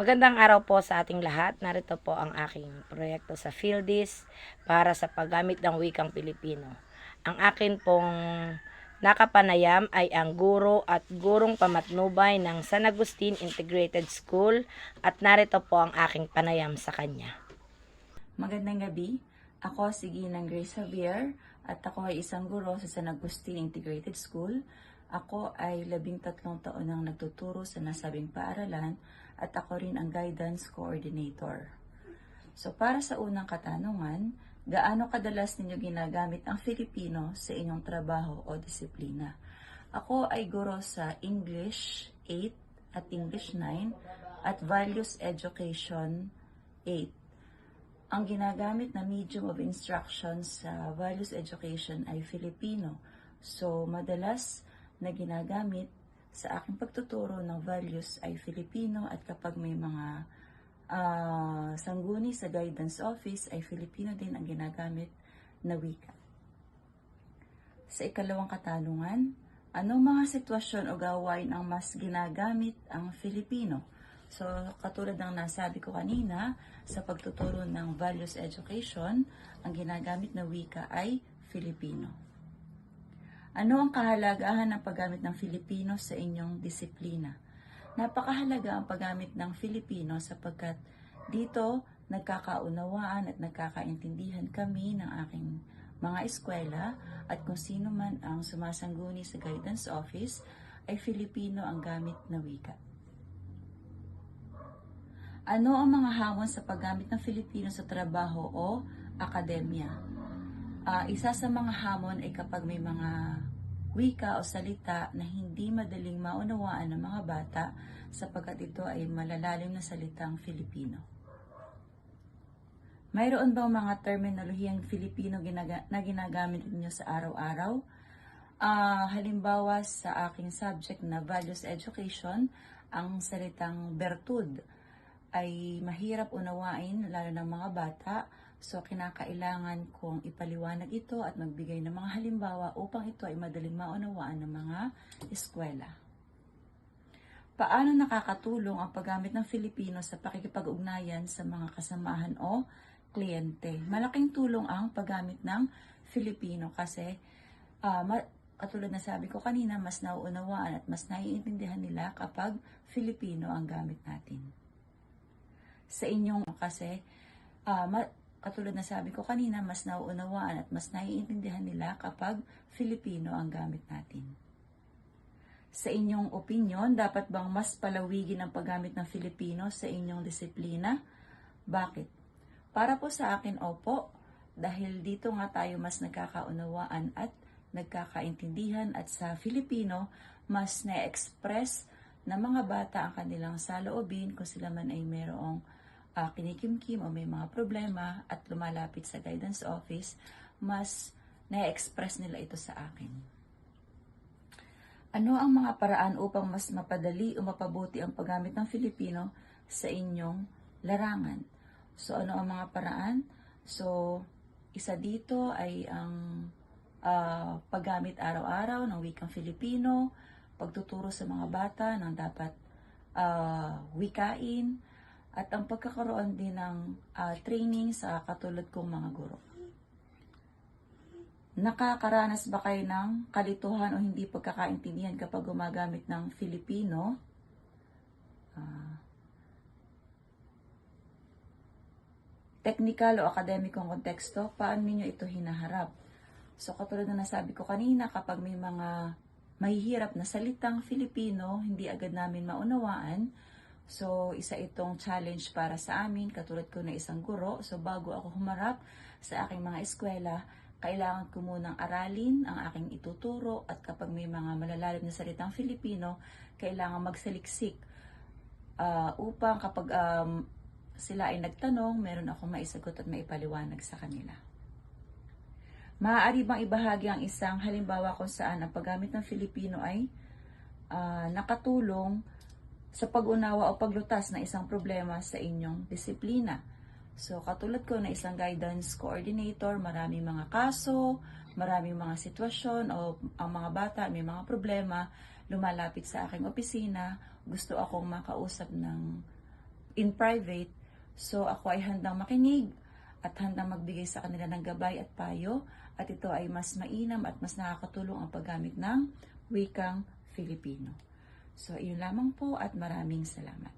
Magandang araw po sa ating lahat. Narito po ang aking proyekto sa Phildis para sa paggamit ng wikang Pilipino. Ang akin pong nakapanayam ay ang guro at gurong pamatnubay ng San Agustin Integrated School at narito po ang aking panayam sa kanya. Magandang gabi. Ako si Ginang Grace Javier at ako ay isang guro sa San Agustin Integrated School. Ako ay 13 taon nang nagtuturo sa nasabing paaralan at ako rin ang guidance coordinator. So para sa unang katanungan, gaano kadalas ninyo ginagamit ang Filipino sa inyong trabaho o disiplina? Ako ay guro sa English 8 at English 9 at Values Education 8. Ang ginagamit na medium of instruction sa Values Education ay Filipino. So, madalas na ginagamit sa aking pagtuturo ng values ay Filipino at kapag may mga sangguni sa guidance office ay Filipino din ang ginagamit na wika. Sa ikalawang katanungan, anong mga sitwasyon o gawain ang mas ginagamit ang Filipino? So, katulad ng nasabi ko kanina, sa pagtuturo ng values education, ang ginagamit na wika ay Filipino. Ano ang kahalagahan ng paggamit ng Filipino sa inyong disiplina? Napakahalaga ang paggamit ng Filipino sapagkat dito nagkakaunawaan at nagkakaintindihan kami ng aking mga eskwela at kung sino man ang sumasangguni sa guidance office ay Filipino ang gamit na wika. Ano ang mga hamon sa paggamit ng Filipino sa trabaho o akademya? Isa sa mga hamon ay kapag may mga wika o salita na hindi madaling maunawaan ng mga bata sapagkat ito ay malalalim na salitang Filipino. Mayroon bang mga terminolohiyang Filipino na ginagamit ninyo sa araw-araw? Halimbawa sa aking subject na Values Education, ang salitang bertud ay mahirap unawain lalo ng mga bata. So, kinakailangan kong ipaliwanag ito at magbigay ng mga halimbawa upang ito ay madaling maunawaan ng mga eskwela. Paano nakakatulong ang paggamit ng Filipino sa pakikipag-ugnayan sa mga kasamahan o kliyente? Malaking tulong ang paggamit ng Filipino kasi katulad na sabi ko kanina, mas nauunawaan at mas naiintindihan nila kapag Filipino ang gamit natin. Sa inyong kasi katulad na sabi ko kanina, mas nauunawaan at mas naiintindihan nila kapag Filipino ang gamit natin. Sa inyong opinion, dapat bang mas palawigin ang paggamit ng Filipino sa inyong disiplina? Bakit? Para po sa akin, opo, dahil dito nga tayo mas nagkakaunawaan at nagkakaintindihan at sa Filipino, mas na-express ng mga bata ang kanilang saloobin kung sila man ay mayroong kinikimkim o may mga problema at lumalapit sa guidance office, mas na-express nila ito sa akin. Ano ang mga paraan upang mas mapadali o mapabuti ang paggamit ng Filipino sa inyong larangan? So, ano ang mga paraan? So, isa dito ay ang paggamit araw-araw ng wikang Filipino, pagtuturo sa mga bata ng dapat wikain, at ang pagkakaroon din ng training sa katulad kong mga guro. Nakakaranas ba kayo ng kalituhan o hindi pagkakaintindihan kapag gumagamit ng Filipino? Technical o akademikong konteksto, paano ninyo ito hinaharap? So katulad na nasabi ko kanina, kapag may mga mahihirap na salitang Filipino, hindi agad namin maunawaan. So, isa itong challenge para sa amin, katulad ko na isang guro. So, bago ako humarap sa aking mga eskwela, kailangan ko munang aralin ang aking ituturo at kapag may mga malalalim na salitang Filipino, kailangan magsaliksik upang kapag sila ay nagtanong, meron akong maisagot at maipaliwanag sa kanila. Maaari bang ibahagi ang isang halimbawa kung saan ang paggamit ng Filipino ay nakatulong sa pag-unawa o paglutas ng isang problema sa inyong disiplina? So, katulad ko na isang guidance coordinator, maraming mga kaso, maraming mga sitwasyon o ang mga bata may mga problema, lumalapit sa aking opisina, gusto akong makausap ng in private. So ako ay handang makinig at handang magbigay sa kanila ng gabay at payo, at ito ay mas mainam at mas nakakatulong ang paggamit ng wikang Filipino. So, iyon lamang po at maraming salamat.